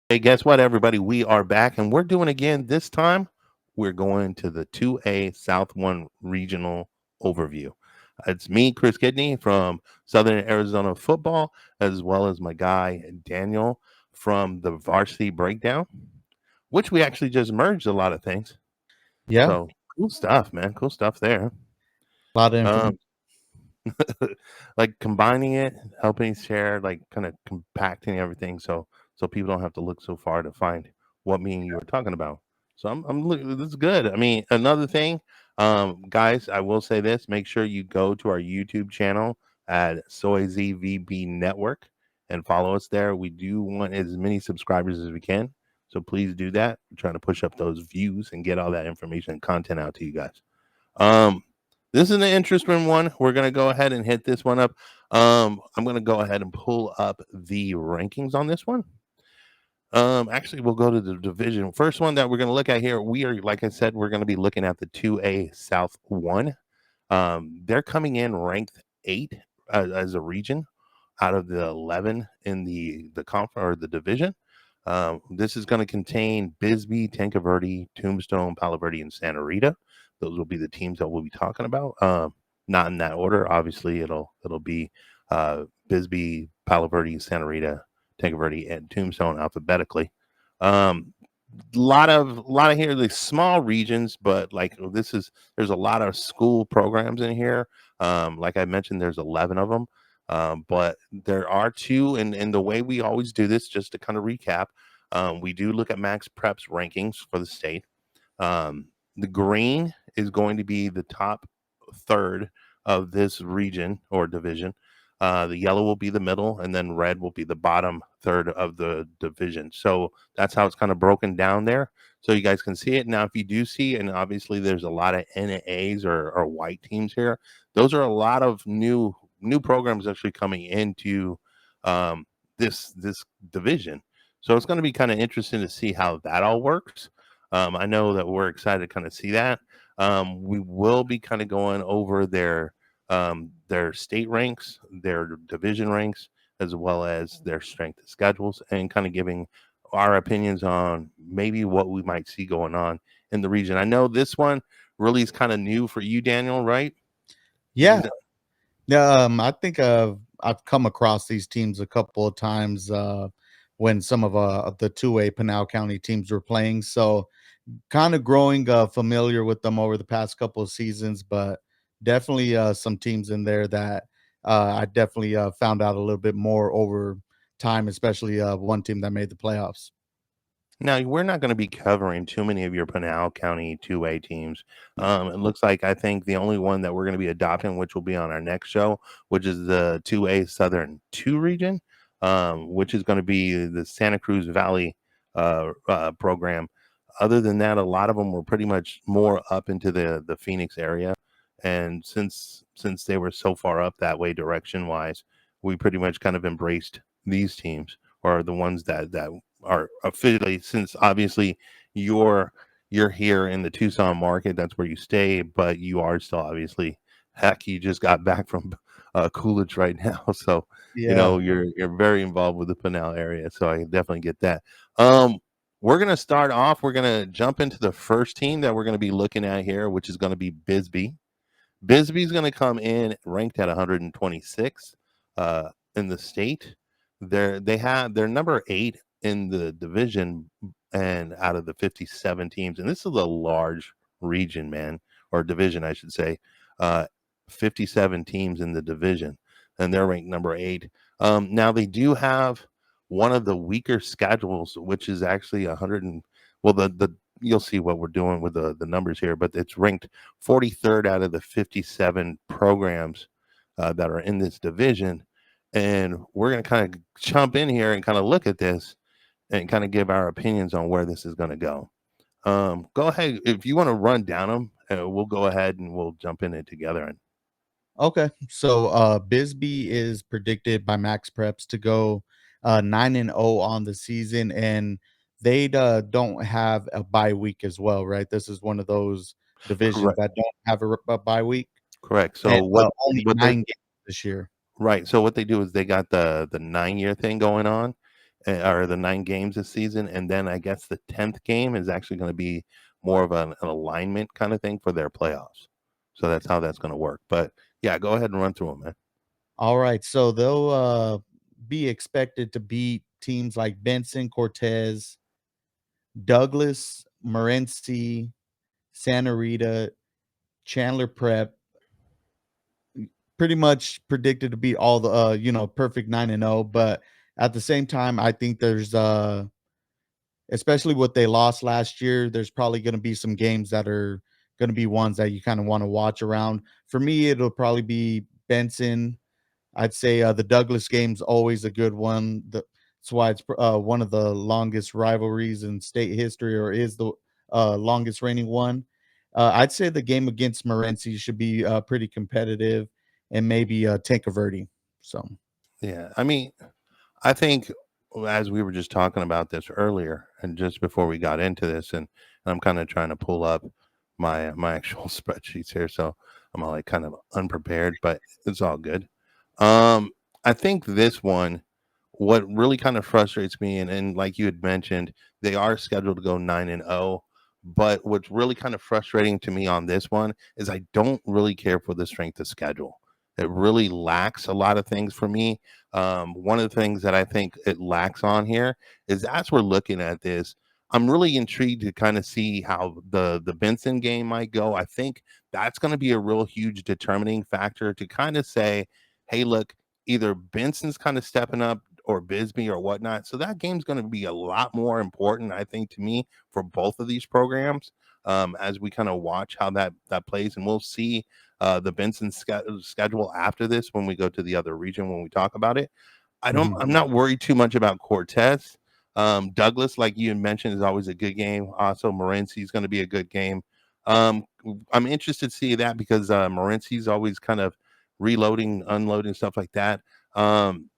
Hey, guess what, everybody? We are back and we're doing again. This time, we're going to the 2A South 1 regional overview. It's me, Chris Kidney from Southern Arizona Football, as well as my guy, Daniel from the Varsity Breakdown, which we actually just merged a lot of things. Yeah, So cool stuff, man. Cool stuff there. a lot of information. Um, like combining it, helping share, like kind of compacting everything, so people don't have to look so far to find what me and you were talking about. So this is good. I mean, another thing, guys, I will say this: make sure you go to our YouTube channel at SoyZVB Network and follow us there. We do want as many subscribers as we can, so please do that. We're trying to push up those views and get all that information and content out to you guys. Um, this is an interesting one. We're gonna go ahead and hit this one up. I'm gonna go ahead and pull up the rankings on this one. Actually, we'll go to the division. First one that we're gonna look at here. We are, like I said, we're gonna be looking at the 2A South One. They're coming in ranked eight as a region out of the 11 in the conference or the division. This is going to contain Bisbee, Tanque Verde, Tombstone, Palo Verde, and Santa Rita. Those will be the teams that we'll be talking about. Not in that order, obviously. It'll be Bisbee, Palo Verde, Santa Rita, Tanque Verde, and Tombstone alphabetically. Um, lot of here the small regions, but like there's a lot of school programs in here. Like I mentioned, there's 11 of them. But there are two, and the way we always do this, just to kind of recap, we do look at Max Preps rankings for the state. The green is going to be the top third of this region or division. The yellow will be the middle, and then red will be the bottom third of the division. So that's how it's kind of broken down there. So you guys can see it. Now, if you do see, and obviously there's a lot of NAs or white teams here, those are a lot of new programs actually coming into um, this division. So it's going to be kind of interesting to see how that all works. I know that we're excited to kind of see that. We will be kind of going over their state ranks, their division ranks, as well as their strength of schedules, and kind of giving our opinions on maybe what we might see going on in the region. I know this one really is kind of new for you, Daniel, right? Yeah, You yeah. I think I've come across these teams a couple of times when some of the 2A Pinal County teams were playing. So kind of growing familiar with them over the past couple of seasons, but definitely some teams in there that I definitely found out a little bit more over time, especially one team that made the playoffs. Now, we're not going to be covering too many of your Pinal County 2A teams. It looks like I think the only one that we're going to be adopting, which will be on our next show, which is the 2A Southern 2 region, which is going to be the Santa Cruz Valley program. Other than that, a lot of them were pretty much more up into the Phoenix area. And since they were so far up that way direction wise, we pretty much kind of embraced these teams or the ones that are affiliated, since obviously you're you're here in the Tucson market, that's where you stay, but you are still obviously, heck, you just got back from Coolidge right now, so Yeah. you're very involved with the Pinal area, so I definitely get that. We're gonna start off. We're gonna jump into the first team that we're gonna be looking at here, which is gonna be Bisbee. Bisbee's going to come in ranked at 126 in the state. They're number 8 in the division, and out of the 57 teams, and this is a large region, man, or division, I should say. 57 teams in the division, and they're ranked number 8. Now they do have one of the weaker schedules, which is actually 100 and well, the you'll see what we're doing with the numbers here, but it's ranked 43rd out of the 57 programs that are in this division. And we're going to kind of jump in here and kind of look at this and kind of give our opinions on where this is going to go. Go ahead. If you want to run down them, we'll go ahead and we'll jump in it together. And Okay. So Bisbee is predicted by Max Preps to go 9-0 on the season, and they don't have a bye week as well, right? This is one of those divisions correct, that don't have a bye week, correct. and So what only what they're 9 games this year. right. So what they do is they got the 9 year thing going on, or the 9 games this season, and then I guess the 10th game is actually going to be more of an alignment kind of thing for their playoffs. So that's how that's going to work. But yeah, go ahead and run through them, man. All right, so they'll be expected to beat teams like Benson, Cortez, Douglas, Morenci, Santa Rita, Chandler Prep. Pretty much predicted to beat all the perfect 9-0, but at the same time, I think there's especially what they lost last year, there's probably going to be some games that are going to be ones that you kind of want to watch around. For me, it'll probably be Benson. I'd say the Douglas game's always a good one. That's why it's one of the longest rivalries in state history, or is the longest reigning one. I'd say the game against Morenci should be pretty competitive, and maybe Tanque Verde. So, Yeah, I mean, I think as we were just talking about this earlier, and just before we got into this, and I'm kind of trying to pull up my actual spreadsheets here, so I'm all like kind of unprepared, but it's all good. Um, I think this one, what really kind of frustrates me, and like you had mentioned, they are scheduled to go 9-0. But what's really kind of frustrating to me on this one is I don't really care for the strength of schedule. It really lacks a lot of things for me. One of the things that I think it lacks on here is as we're looking at this, I'm really intrigued to kind of see how the Benson game might go. I think that's going to be a real huge determining factor to kind of say, hey, look, either Benson's kind of stepping up or Bisbee or whatnot. So that game's going to be a lot more important, I think, to me for both of these programs as we kind of watch how that plays, and we'll see the Benson schedule after this when we go to the other region when we talk about it. mhm. I'm not worried too much about Cortez. Douglas, like you had mentioned, is always a good game. Also, Morenci is going to be a good game. Um, I'm interested to see that because Morenci's always kind of reloading, unloading stuff like that. Um,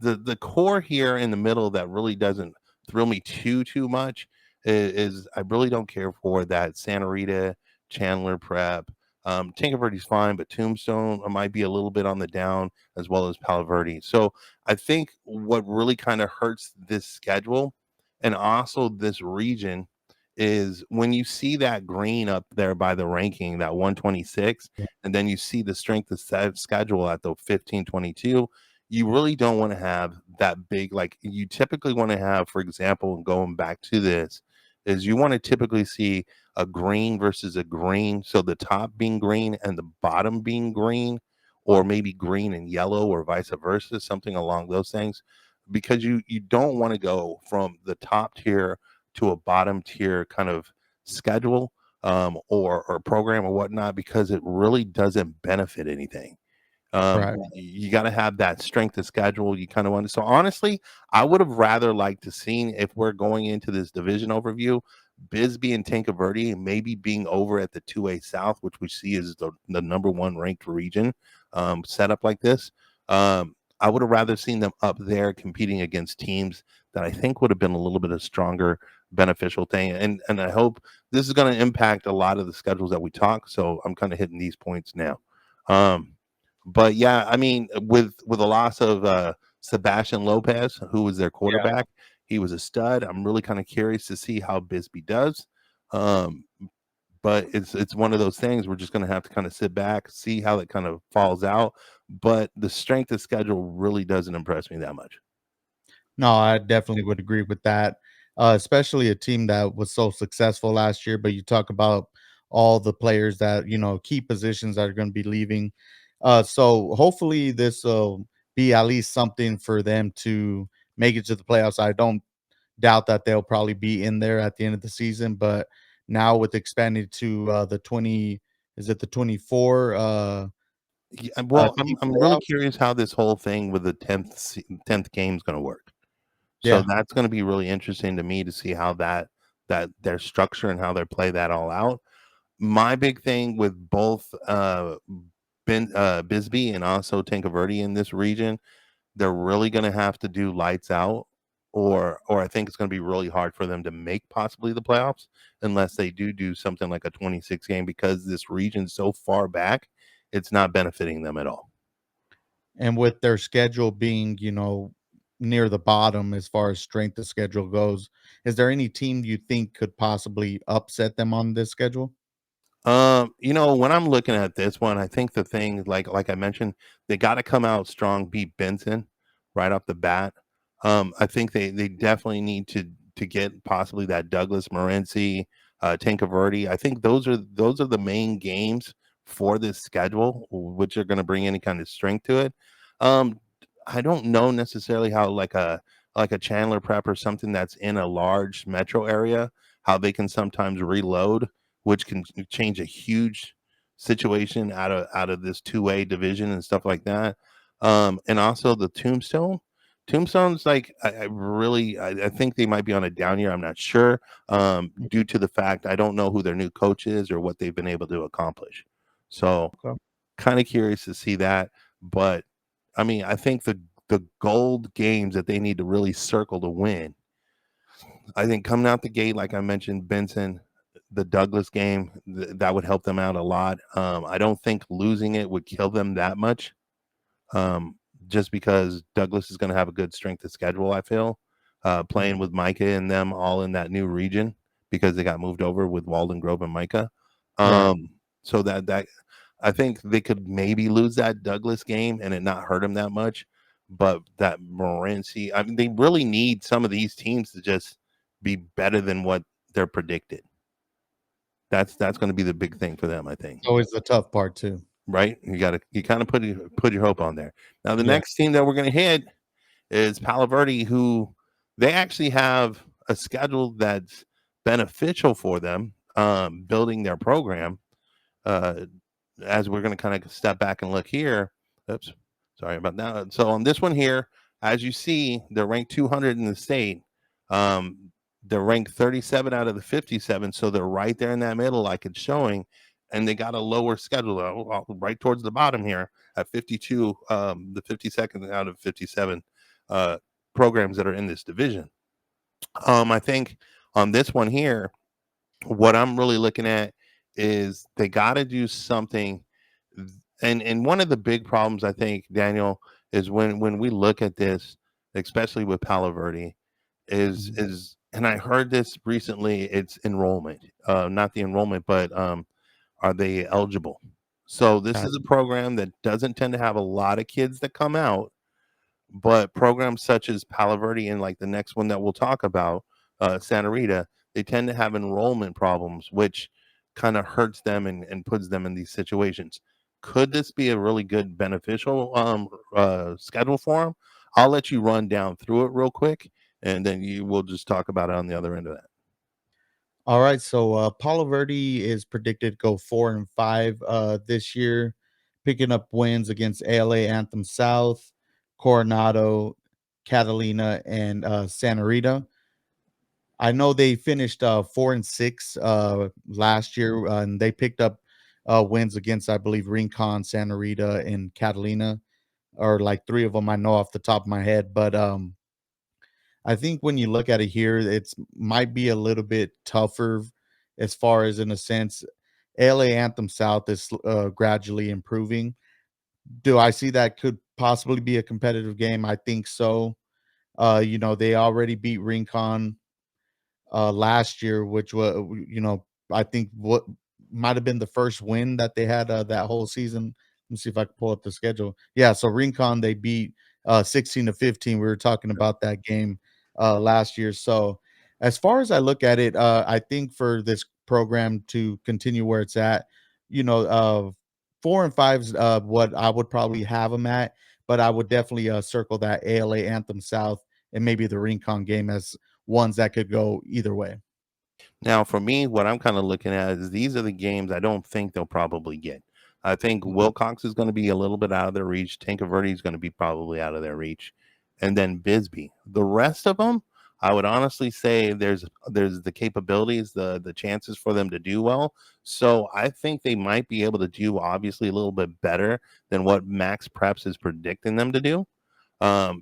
the core here in the middle that really doesn't thrill me too much is I really don't care for that Santa Rita, Chandler Prep. Tanque Verde's fine, but Tombstone might be a little bit on the down as well as Palo Verde. So I think what really kind of hurts this schedule and also this region is when you see that green up there by the ranking, that 126, and then you see the strength of schedule at the 1522, you really don't want to have that big, like you typically want to have, for example, going back to this, is you want to typically see a green versus a green. So the top being green and the bottom being green, or maybe green and yellow, or vice versa, something along those things. Because you don't want to go from the top tier to a bottom tier kind of schedule or program or whatnot, because it really doesn't benefit anything. Right. You got to have that strength of schedule. You kind of want to. So honestly, I would have rather liked to seen, if we're going into this division overview, Bisbee and Tanque Verde maybe being over at the 2A South, which we see is the number one ranked region set up like this. I would have rather seen them up there competing against teams that I think would have been a little bit of stronger beneficial thing. And I hope this is going to impact a lot of the schedules that we talk. So I'm kind of hitting these points now. Um, but yeah, I mean, with the loss of Sebastian Lopez, who was their Yeah. quarterback, he was a stud. I'm really kind of curious to see how Bisbee does. Um, but it's one of those things we're just going to have to kind of sit back, see how it kind of falls out. But the strength of schedule really doesn't impress me that much. No, I definitely would agree with that, especially a team that was so successful last year. But you talk about all the players that, key positions that are going to be leaving. So hopefully this will be at least something for them to make it to the playoffs. I don't doubt that they'll probably be in there at the end of the season, but now with expanding to the 20, is it the 24 Yeah, well, team I'm really playoffs? curious how this whole thing with the 10th game is going to work. So Yeah. that's going to be really interesting to me to see how that their structure and how they play that all out. My big thing with both Bisbee and also Tanque Verde in this region, they're really going to have to do lights out, or I think it's going to be really hard for them to make possibly the playoffs unless they do something like a 26 game, because this region's so far back, it's not benefiting them at all. And with their schedule being, near the bottom as far as strength of schedule goes. Is there any team you think could possibly upset them on this schedule? When I'm looking at this one, I think the thing, like I mentioned, they got to come out strong, beat Benson right off the bat. I think they definitely need to get possibly that Douglas Morency, Tanque Verde. I think those are the main games for this schedule, which are going to bring any kind of strength to it. Um, I don't know necessarily how like a Chandler Prep or something that's in a large metro area, how they can sometimes reload, which can change a huge situation out of this 2A division and stuff like that. And also the Tombstone. Tombstone's like I think they might be on a down year. I'm not sure. Due to the fact I don't know who their new coach is or what they've been able to accomplish. So Okay. kind of curious to see that. But I mean, I think the gold games that they need to really circle to win, I think coming out the gate, like I mentioned, Benson, the Douglas game, that would help them out a lot. I don't think losing it would kill them that much, um, just because Douglas is going to have a good strength of schedule. I feel playing with Micah and them all in that new region because they got moved over with Walden Grove and Micah. Right. So that I think they could maybe lose that Douglas game and it not hurt them that much. But that Morency, I mean, they really need some of these teams to just be better than what they're predicted. That's going to be the big thing for them, I think. It's always the tough part too. Right? You kind of put your hope on there. Now the Yeah. next team that we're going to hit is Palo Verde, who they actually have a schedule that's beneficial for them, building their program. Uh, as we're going to kind of step back and look here. Oops, sorry about that. So on this one here, as you see, they're ranked 200 in the state. Um, they're ranked 37 out of the 57, so they're right there in that middle, like it's showing. And they got a lower schedule, right towards the bottom here at 52, the 52nd out of 57 uh, programs that are in this division. I think on this one here, what I'm really looking at is they got to do something. And one of the big problems I think, Daniel, is when we look at this, especially with Palo Verde, Mhm. is and I heard this recently. It's enrollment, not the enrollment, but are they eligible? So this is a Gotcha. program that doesn't tend to have a lot of kids that come out, but programs such as Palo Verde and like the next one that we'll talk about, Santa Rita, they tend to have enrollment problems, which kind of hurts them and puts them in these situations. Could this be a really good beneficial schedule for them? I'll let you run down through it real quick, and then you will just talk about it on the other end of that. All right, so Palo Verde is predicted to go 4-5 this year, picking up wins against ALA Anthem South, Coronado, Catalina, and Santa Rita. I know they finished 4-6 last year, and they picked up wins against, I believe, Rincon, Santa Rita, and Catalina, or like three of them I know off the top of my head. But I think when you look at it here, it's might be a little bit tougher as far as in a sense. LA Anthem South is gradually improving. Do I see that could possibly be a competitive game? I think so. They already beat Rincon last year, which was, I think what might have been the first win that they had that whole season. Let me see if I can pull up the schedule. Yeah, so Rincon they beat 16-15. We were talking about that game last year. So as far as I look at it, I think for this program to continue where it's at, 4-5 is what I would probably have them at, but I would definitely circle that ALA Anthem South and maybe the Rincon game as ones that could go either way. Now, for me, what I'm kind of looking at is these are the games I don't think they'll probably get. I think Mhm. Wilcox is going to be a little bit out of their reach. Tanque Verde is going to be probably out of their reach, and then Bisbee. The rest of them, I would honestly say there's the capabilities, the chances for them to do well. So I think they might be able to do obviously a little bit better than what Max Preps is predicting them to do.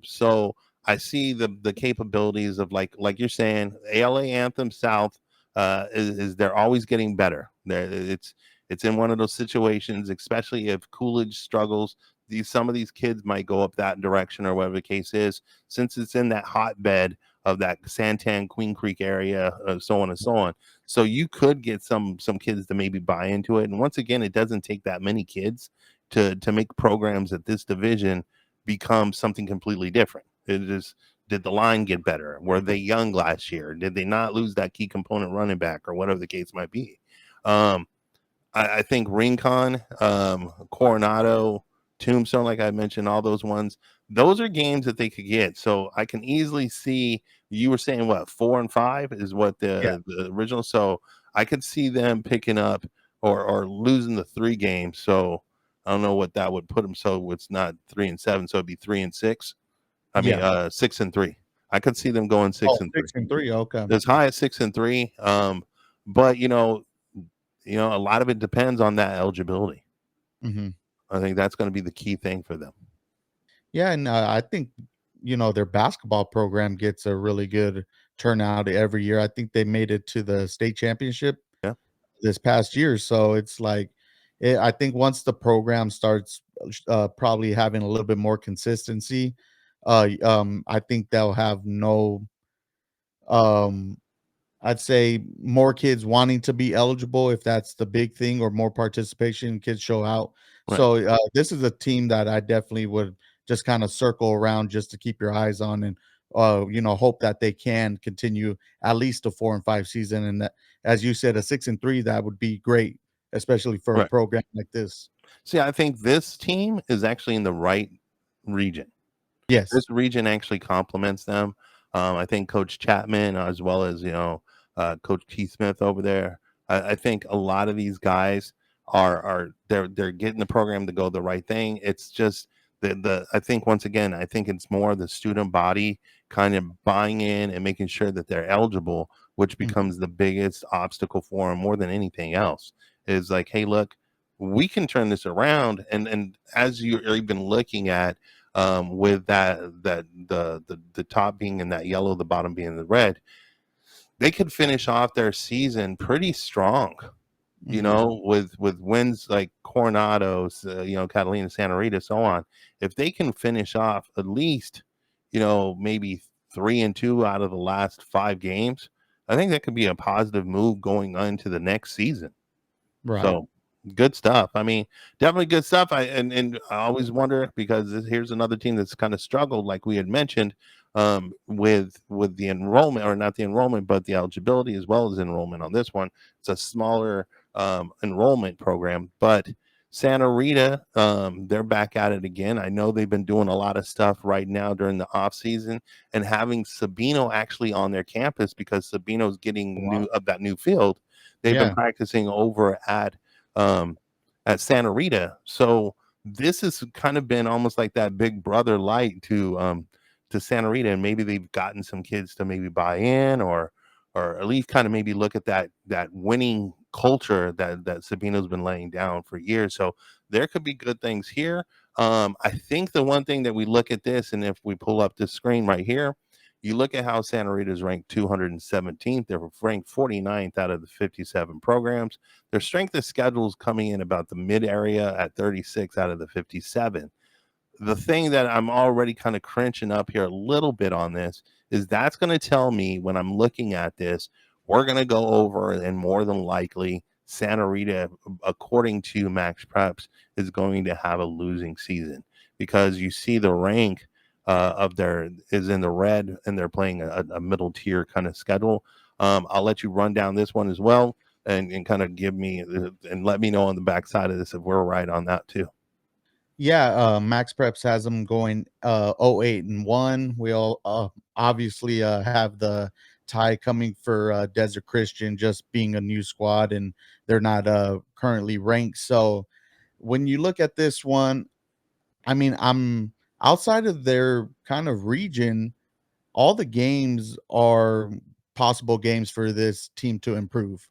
So I see the capabilities of like you're saying, ALA Anthem South is they're always getting better. It's in one of those situations, especially if Coolidge struggles. these some of these kids might go up that direction or whatever the case is, since it's in that hotbed of that Santan Queen Creek area, so on and so on. So you could get some kids to maybe buy into it. And once again, it doesn't take that many kids to make programs at this division become something completely different. It is, did the line get better? Were they young last year? Did they not lose that key component running back or whatever the case might be? Um, I think Rincon, Coronado, Tombstone, like I mentioned, all those ones, those are games that they could get. So I can easily see, you were saying what, 4 and 5 is what Yeah. the original. So I could see them picking up or losing the 3 games. So I don't know what that would put them. So it's not 3-7. So it'd be 3-6. I mean, Yeah. 6-3. I could see them going Oh, six and 3, 6-3. Okay. as high as 6-3. But a lot of it depends on that eligibility. Hmm. I think that's going to be the key thing for them. Yeah, and I think their basketball program gets a really good turnout every year. I think they made it to the state championship Yeah, this past year, so it's like I think once the program starts probably having a little bit more consistency, I think they'll have no um I'd say more kids wanting to be eligible if that's the big thing, or more participation, kids show out. right, So, this is a team that I definitely would just kinda circle around just to keep your eyes on, and, hope that they can continue at least a 4 and 5 season, and that, as you said, a 6 and 3, that would be great, especially for a right. program like this. See, I think this team is actually in the right region. Yes. This region actually complements them. I think Coach Chapman, as well as Coach Keith Smith over there. I think a lot of these guys are they're getting the program to go the right thing. It's just the I think, once again, I think it's more the student body kind of buying in and making sure that they're eligible, which Mhm. becomes the biggest obstacle for them more than anything else. Is like, hey, look, we can turn this around, and as you're even looking at, with the top being in that yellow, the bottom being the red, they could finish off their season pretty strong. Mhm. With wins like Coronado's, Catalina, Santa Rita, so on. If they can finish off at least, maybe 3-2 out of the last 5 games, I think that could be a positive move going into the next season. Right. So good stuff. I mean, definitely good stuff. And I always wonder, because here's another team that's kind of struggled, like we had mentioned, with the enrollment, or not the enrollment, but the eligibility as well as enrollment on this one. It's a smaller enrollment program, but Santa Rita, they're back at it again. I know they've been doing a lot of stuff right now during the off season, and having Sabino actually on their campus, because Sabino's getting Wow. new of that new field. They've been Yeah. practicing over um, at Santa Rita. So this has kind of been almost like that big brother light to Santa Rita, and maybe they've gotten some kids to maybe buy in, or at least kind of maybe look at that winning culture that Sabino's been laying down for years. So there could be good things here. I think the one thing that we look at this, and if we pull up this screen right here, you look at how Santa Rita is ranked 217th. They're ranked 49th out of the 57 programs. Their strength of schedule is coming in about the mid area at 36 out of the 57. The thing that I'm already kind of crunching up here a little bit on this is, that's going to tell me, when I'm looking at this, we're going to go over, and more than likely Santa Rita, according to Max Preps, is going to have a losing season, because you see the rank of their is in the red, and they're playing a middle tier kind of schedule. I'll let you run down this one as well, and kind of give me and let me know on the backside of this if we're right on that too. Yeah, Max Preps has them going 08-1. We all obviously have the tie coming for Desert Christian, just being a new squad, and they're not currently ranked. So when you look at this one, I mean, I'm outside of their kind of region, all the games are possible games for this team to improve.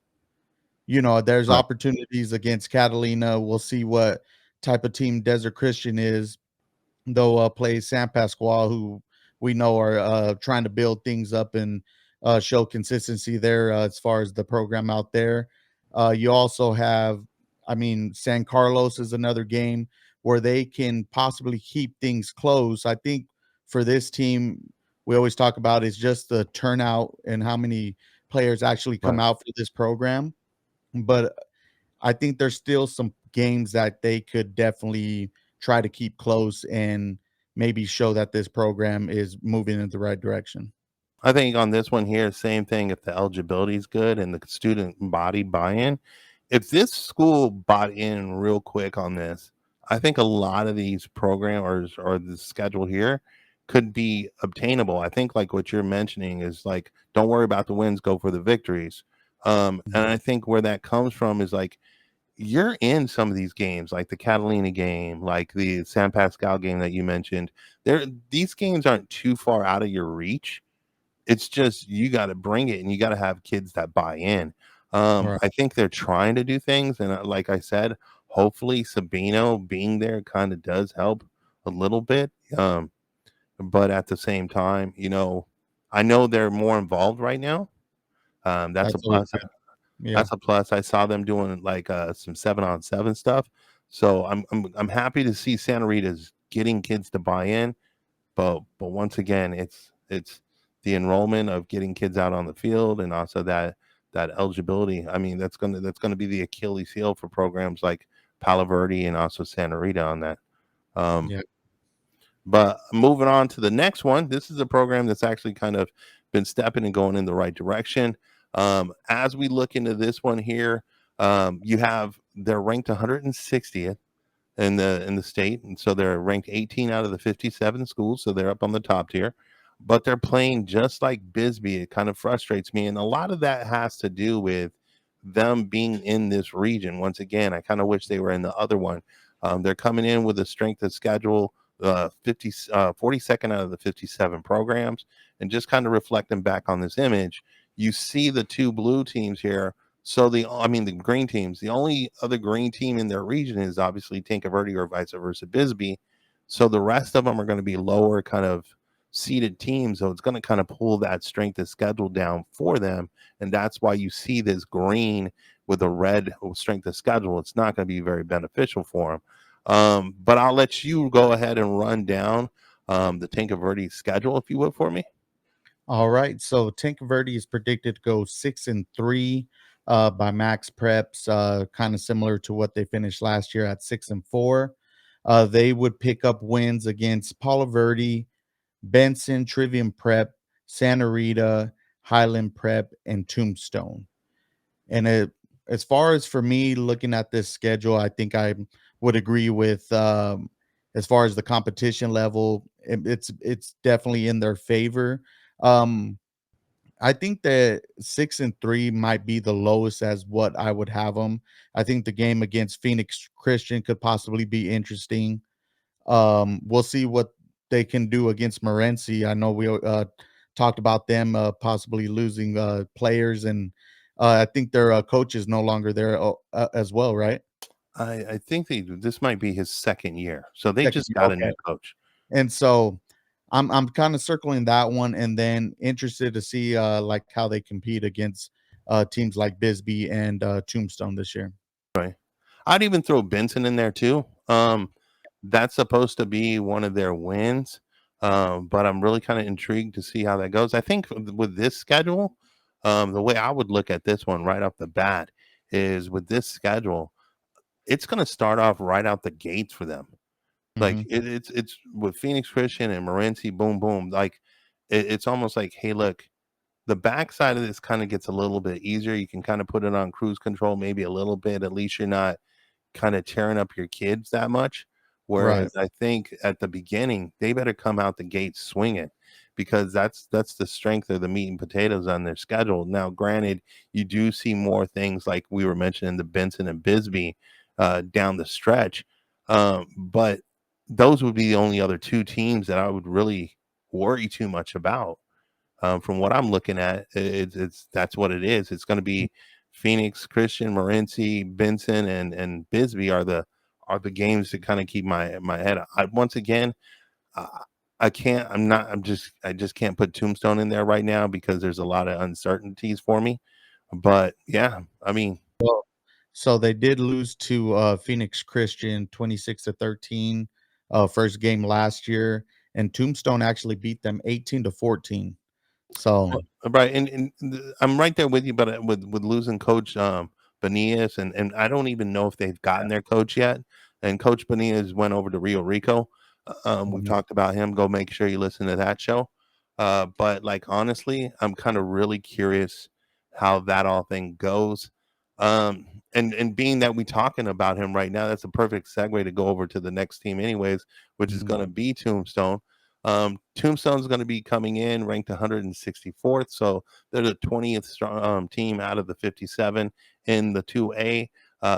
There's Right. opportunities against Catalina. We'll see what type of team Desert Christian is. They'll play San Pasqual, who we know are trying to build things up and show consistency there as far as the program out there. You also have, I mean, San Carlos is another game where they can possibly keep things close. I think for this team, we always talk about is just the turnout and how many players actually come Right. out for this program. But I think there's still some games that they could definitely try to keep close and maybe show that this program is moving in the right direction. I think on this one here, same thing. If the eligibility is good and the student body buy-in, if this school bought in real quick on this, I think a lot of these programmers or the schedule here could be obtainable. I think like what you're mentioning is like, don't worry about the wins, go for the victories. Mhm. And I think where that comes from is like you're in some of these games, like the Catalina game, like the San Pascal game that you mentioned. There, these games aren't too far out of your reach. It's just you gotta bring it and you gotta have kids that buy in. Right. I think they're trying to do things, and, like I said, hopefully Sabino being there kinda does help a little bit, but at the same time, I know they're more involved right now. That's a That's always plus. good. Yeah. That's a plus. I saw them doing, like, some 7-on-7 stuff, so I'm happy to see Santa Rita's getting kids to buy in. But once again, it's the enrollment of getting kids out on the field and also that eligibility. I mean, that's gonna be the Achilles heel for programs like Palo Verde and also Santa Rita on that. Um, Yeah. but moving on to the next one, this is a program that's actually kind of been stepping and going in the right direction. As we look into this one here, you have they're ranked 160th in the state, and so they're ranked 18 out of the 57 schools, so they're up on the top tier. But they're playing just like Bisbee. It kind of frustrates me, and a lot of that has to do with them being in this region. Once again, I kind of wish they were in the other one. They're coming in with a strength of schedule, 42nd out of the 57 programs, and just kind of reflecting back on this image, you see the two blue teams here. So the green teams, the only other green team in their region is obviously Tanque Verde or vice versa Bisbee. So the rest of them are going to be lower kind of seeded teams. So it's going to kind of pull that strength of schedule down for them. And that's why you see this green with a red strength of schedule. It's not going to be very beneficial for them. But I'll let you go ahead and run down the Tanque Verde schedule, if you would, for me. All right. So Tank Verde is predicted to go 6-3 by Max Preps, kind of similar to what they finished last year at 6-4. They would pick up wins against Palo Verde, Benson, Trivium Prep, Santa Rita, Highland Prep, and Tombstone. And as far as for me looking at this schedule, I think I would agree with as far as the competition level, it's definitely in their favor. Um, I think that 6-3 might be the lowest as what I would have them. I think the game against Phoenix Christian could possibly be interesting. We'll see what they can do against Morenci. I know we talked about them possibly losing players, and I think their coach is no longer there as well, right? I think this might be his second year. So they Second just year, got a okay. new coach. And so I'm kind of circling that one, and then interested to see like how they compete against teams like Bisbee and Tombstone this year. Right. I'd even throw Benson in there too. That's supposed to be one of their wins. But I'm really kind of intrigued to see how that goes. I think with this schedule, the way I would look at this one right off the bat is with this schedule, it's going to start off right out the gates for them. Like Hmm. it's with Phoenix Christian and Morenci, boom, boom. Like it's almost like, hey, look, the backside of this kind of gets a little bit easier. You can kind of put it on cruise control, maybe a little bit. At least you're not kind of tearing up your kids that much. Right. Whereas I think at the beginning, they better come out the gate swinging because that's the strength of the meat and potatoes on their schedule. Now, granted, you do see more things like we were mentioning the Benson and Bisbee down the stretch, but those would be the only other two teams that I would really worry too much about. From what I'm looking at, it's that's what it is. It's going to be Phoenix, Christian, Morenci, Benson, and Bisbee are the games to kind of keep my head. Once again, I, I can't. I'm not. I just can't put Tombstone in there right now because there's a lot of uncertainties for me. But yeah, I mean, So they did lose to Phoenix Christian 26-13, first game last year, and Tombstone actually beat them 18-14. So Right, I'm right there with you, but with losing Coach Benias, and I don't even know if they've gotten their coach yet. And Coach Benias went over to Rio Rico. We've mhm. talked about him. Go make sure you listen to that show. But like honestly, I'm kind of really curious how that all thing goes. And being that we talking about him right now, that's a perfect segue to go over to the next team, anyways, which is Mhm. going to be Tombstone. Tombstone's going to be coming in ranked 164th, so they're the 20th team out of the 57 in the 2A.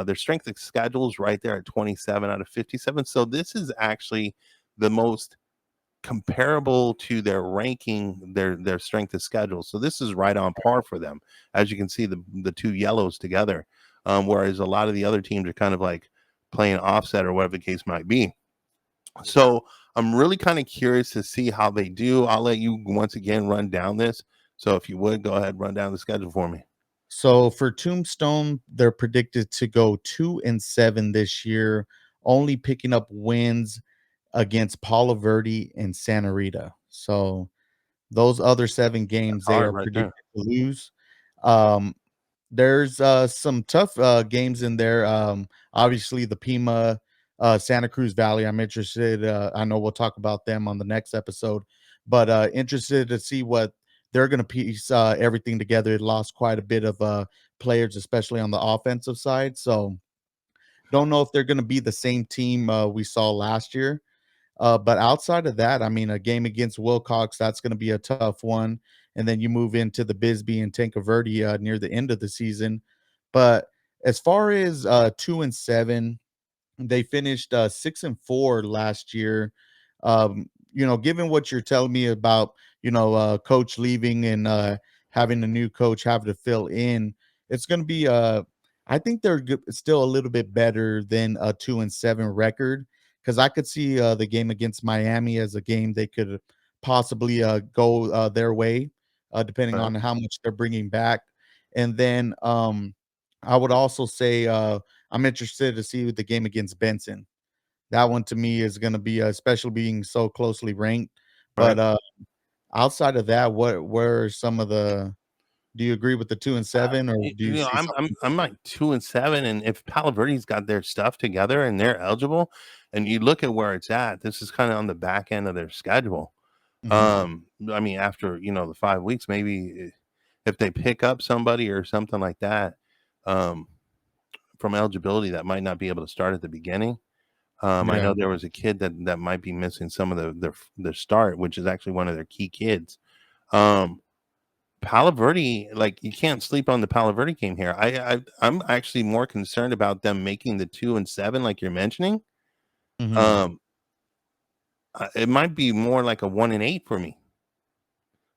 Their strength of schedule is right there at 27 out of 57. So this is actually the most comparable to their ranking, their strength of schedule. So this is right on par for them. As you can see, the two yellows together, whereas a lot of the other teams are kind of like playing offset or whatever the case might be. So I'm really kind of curious to see how they do. I'll let you once again run down this. So if you would go ahead, run down the schedule for me. So for Tombstone, they're predicted to go 2-7 this year, only picking up wins against Palo Verde and Santa Rita. So those other 7 That's games they hard are right there. predicted to lose. Um, there's some tough games in there. Obviously the Pima, Santa Cruz Valley. I'm interested. I know we'll talk about them on the next episode, but interested to see what they're going to piece everything together. It lost quite a bit of players, especially on the offensive side. So don't know if they're going to be the same team we saw last year. But outside of that, I mean, a game against Wilcox, that's going to be a tough one. And then you move into the Bisbee and Tanque Verde near the end of the season. But as far as 2-7, they finished 6-4 last year. Given what you're telling me about, coach leaving and having a new coach having to fill in, it's going to be I think they're still a little bit better than a 2-7 record, because I could see the game against Miami as a game they could possibly go their way, depending Right. on how much they're bringing back. And then I would also say I'm interested to see the game against Benson. That one to me is gonna be, especially being so closely ranked. Right. But, outside of that, what are some of the do you agree with the 2 and 7, or do you see something I'm like 2-7, and if Palo Verde's got their stuff together and they're eligible, and you look at where it's at, this is kind of on the back end of their schedule. Mhm. I mean, after the 5 weeks, maybe if they pick up somebody or something like that, um, from eligibility that might not be able to start at the beginning. I Yeah. know there was a kid that might be missing some of their start, which is actually one of their key kids. Um, Palo Verde, like you can't sleep on the Palo Verde game here. I'm actually more concerned about them making the 2-7, like you're mentioning. Mhm. Um, it might be more like a 1-8 for me.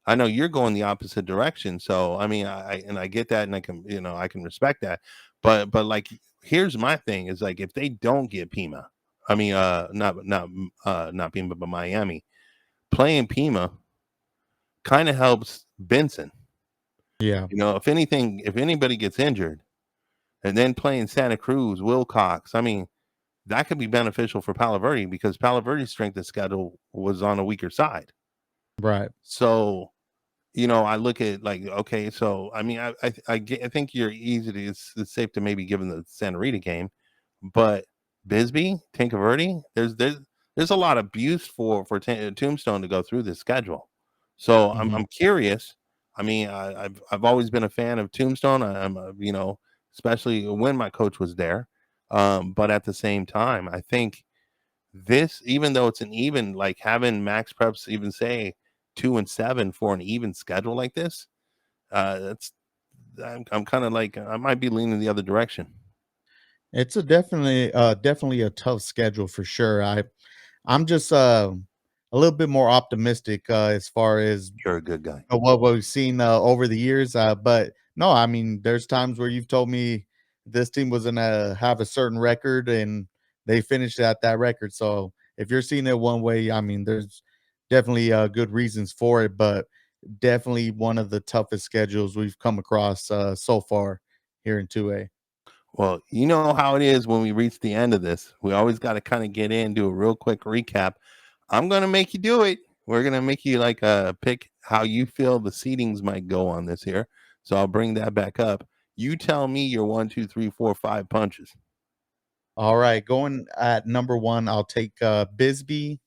I know you're going the opposite direction, so I mean, I get that, and I can respect that, but like here's my thing is like if they don't get Pima, I mean, not Pima, but Miami playing Pima kind of helps Benson. Yeah. If anything, if anybody gets injured, and then playing Santa Cruz, Wilcox, I mean, that could be beneficial for Palo Verde because Palo Verde's strength of schedule was on a weaker side. Right. So I look at like, okay, so I mean, I think you're easy to it's safe to maybe give them the Santa Rita game, but Bisbee, Tanque Verde, there's a lot of abuse for Tombstone to go through this schedule. So Mhm. I'm curious. I mean, I've always been a fan of Tombstone. I'm especially when my coach was there. But at the same time, I think this, even though it's an even, like having Max Preps even say 2-7 for an even schedule like this, that's I'm kind of like I might be leaning the other direction. It's definitely a tough schedule for sure. I'm just a little bit more optimistic as far as You're a good guy. what we've seen over the years. But no, I mean, there's times where you've told me this team was gonna have a certain record and they finished at that record. So if you're seeing it one way, I mean, there's definitely good reasons for it, but definitely one of the toughest schedules we've come across so far here in 2A. Well, you know how it is when we reach the end of this. We always got to kind of get in, do a real quick recap. I'm going to make you do it. We're going to make you like pick how you feel the seedings might go on this here. So I'll bring that back up. You tell me your 1, 2, 3, 4, 5 punches. All right, going at number one, I'll take Bisbee.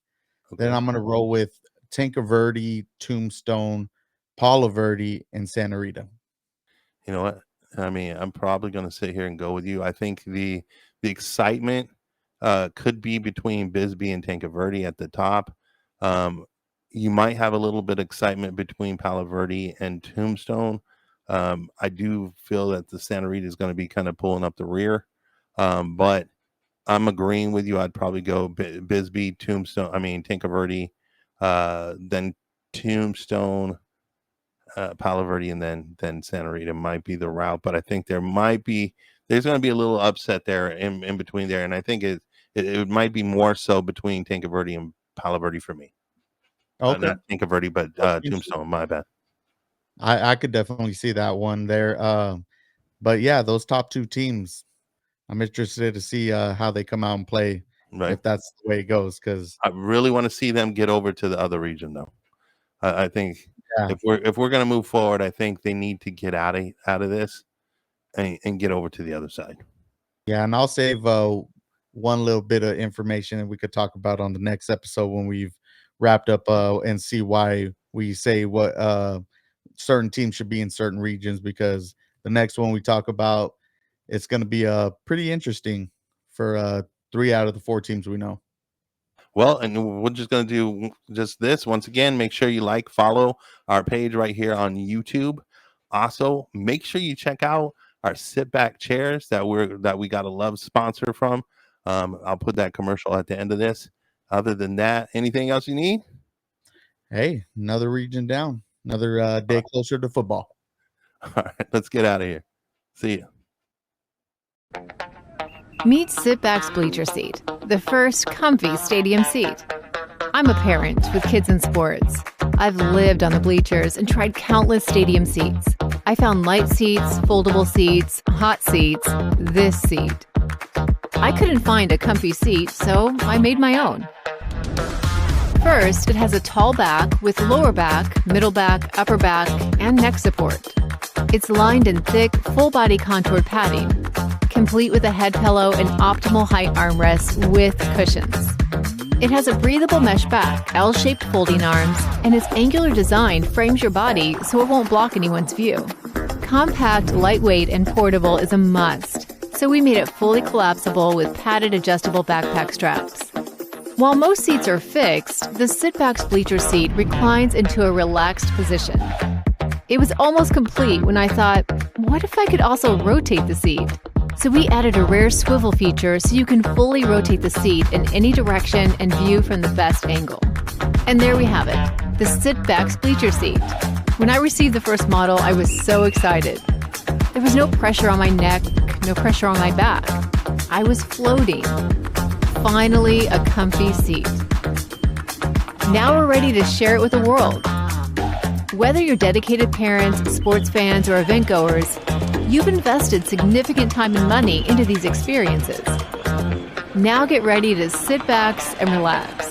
Then Okay. I'm going to roll with Tanque Verde, Tombstone, Palo Verde, and Santa Rita. You know what? I mean, I'm probably going to sit here and go with you. I think the excitement could be between Bisbee and Tanque Verde at the top. Um, you might have a little bit of excitement between Palo Verde and Tombstone. I do feel that the Santa Rita is going to be kind of pulling up the rear, but I'm agreeing with you. I'd probably go Bisbee, Tombstone. I mean, Tanque Verde, then Tombstone, Palo Verde, and then Santa Rita might be the route. But I think there's going to be a little upset there in between there, and I think it might be more so between Tanque Verde and Palo Verde for me. Okay. Not Tanque Verde, but Tombstone. My bad. I could definitely see that one there. But yeah, those top two teams, I'm interested to see how they come out and play Right. if that's the way it goes. Because I really want to see them get over to the other region, though. I think yeah, if we're going to move forward, I think they need to get out of this and get over to the other side. yeah, and I'll save one little bit of information that we could talk about on the next episode when we've wrapped up and see why we say what certain teams should be in certain regions. Because the next one we talk about, it's going to be pretty interesting for 3 out of the 4 teams we know. Well, and we're just going to do just this once again. Make sure you like, follow our page right here on YouTube. Also, make sure you check out our sit back chairs that we got a love sponsor from. I'll put that commercial at the end of this. Other than that, anything else you need? Hey, another region down, another day closer to football. All right, let's get out of here. See you. Meet SitBax Bleacher Seat, the first comfy stadium seat. I'm a parent with kids in sports. I've lived on the bleachers and tried countless stadium seats. I found light seats, foldable seats, hot seats, this seat. I couldn't find a comfy seat, so I made my own. First, it has a tall back with lower back, middle back, upper back, and neck support. It's lined in thick, full-body contoured padding, complete with a head pillow and optimal height armrests with cushions. It has a breathable mesh back, L-shaped folding arms, and its angular design frames your body so it won't block anyone's view. Compact, lightweight, and portable is a must, so we made it fully collapsible with padded adjustable backpack straps. While most seats are fixed, the SitBax Bleacher Seat reclines into a relaxed position. It was almost complete when I thought, what if I could also rotate the seat? So we added a rare swivel feature so you can fully rotate the seat in any direction and view from the best angle. And there we have it, the SitBax Bleacher Seat. When I received the first model, I was so excited. There was no pressure on my neck, no pressure on my back. I was floating. Finally, a comfy seat. Now we're ready to share it with the world. Whether you're dedicated parents, sports fans, or event goers, you've invested significant time and money into these experiences. Now get ready to sit back and relax.